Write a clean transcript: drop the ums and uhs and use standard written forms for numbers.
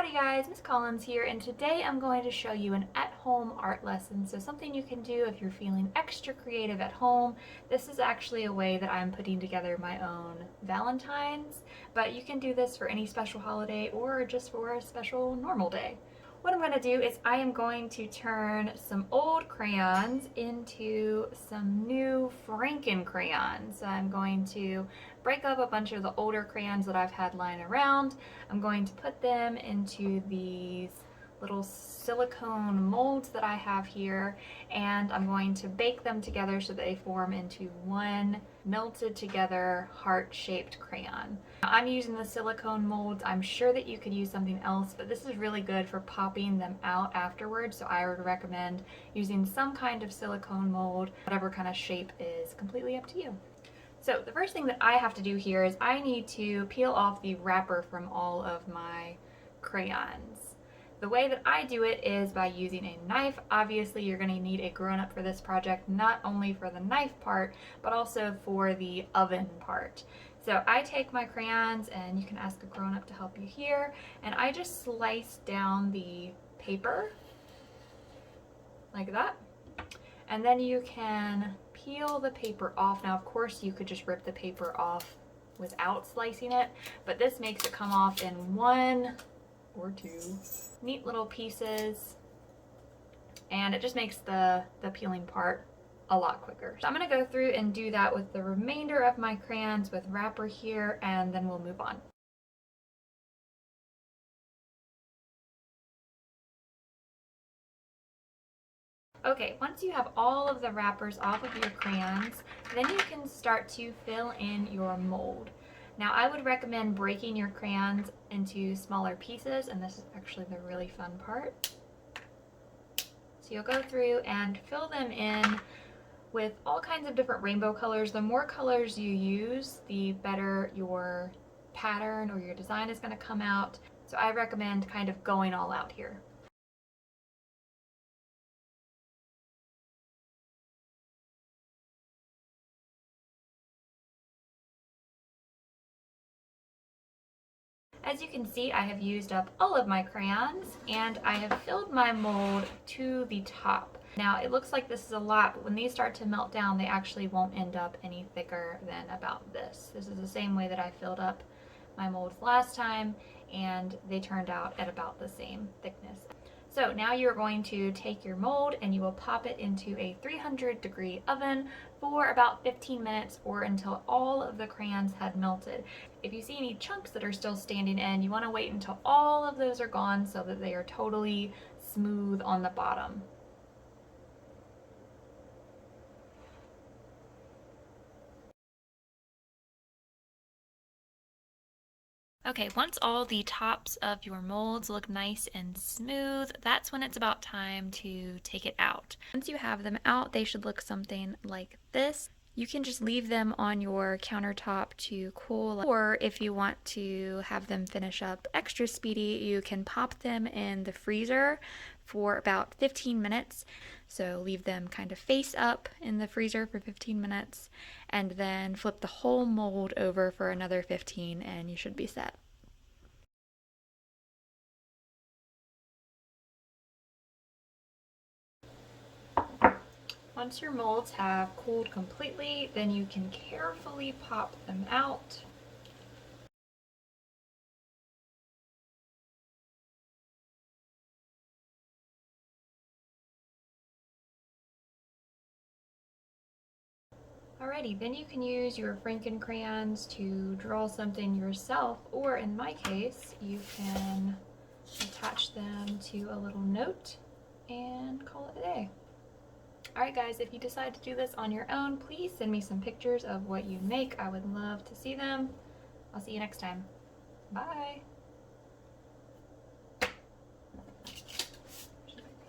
Howdy guys, Miss Collins here, and today I'm going to show you an at-home art lesson. So something you can do if you're feeling extra creative at home. This is actually a way that I'm putting together my own Valentine's, but you can do this for any special holiday or just for a special normal day. What I'm going to do is I am going to turn some old crayons into some new Franken crayons. So I'm going to break up a bunch of the older crayons that I've had lying around. I'm going to put them into these little silicone molds that I have here, and I'm going to bake them together so that they form into one melted together heart-shaped crayon. Now, I'm using the silicone molds. I'm sure that you could use something else, but this is really good for popping them out afterwards, so I would recommend using some kind of silicone mold. Whatever kind of shape is completely up to you. So the first thing that I have to do here is I need to peel off the wrapper from all of my crayons. The way that I do it is by using a knife. Obviously, you're going to need a grown-up for this project, not only for the knife part, but also for the oven part. So I take my crayons, and you can ask a grown-up to help you here, and I just slice down the paper like that. And then you can peel the paper off. Now, of course, you could just rip the paper off without slicing it, but this makes it come off in one or two neat little pieces, and it just makes the peeling part a lot quicker. So I'm going to go through and do that with the remainder of my crayons with wrapper here, and then we'll move on. Okay, once you have all of the wrappers off of your crayons, then you can start to fill in your mold. Now, I would recommend breaking your crayons into smaller pieces, and this is actually the really fun part. So you'll go through and fill them in with all kinds of different rainbow colors. The more colors you use, the better your pattern or your design is going to come out. So I recommend kind of going all out here. As you can see, I have used up all of my crayons, and I have filled my mold to the top. Now, it looks like this is a lot, but when these start to melt down, they actually won't end up any thicker than about this. This is the same way that I filled up my molds last time, and they turned out at about the same thickness. So now you're going to take your mold and you will pop it into a 300-degree oven for about 15 minutes or until all of the crayons had melted. If you see any chunks that are still standing in, you want to wait until all of those are gone so that they are totally smooth on the bottom. Okay, once all the tops of your molds look nice and smooth, that's when it's about time to take it out. Once you have them out, they should look something like this. You can just leave them on your countertop to cool, or if you want to have them finish up extra speedy, you can pop them in the freezer for about 15 minutes. So leave them kind of face up in the freezer for 15 minutes, and then flip the whole mold over for another 15, and you should be set. Once your molds have cooled completely, then you can carefully pop them out. Alrighty, then you can use your Franken crayons to draw something yourself, or in my case, you can attach them to a little note and call it a day. Alright guys, if you decide to do this on your own, please send me some pictures of what you make. I would love to see them. I'll see you next time. Bye!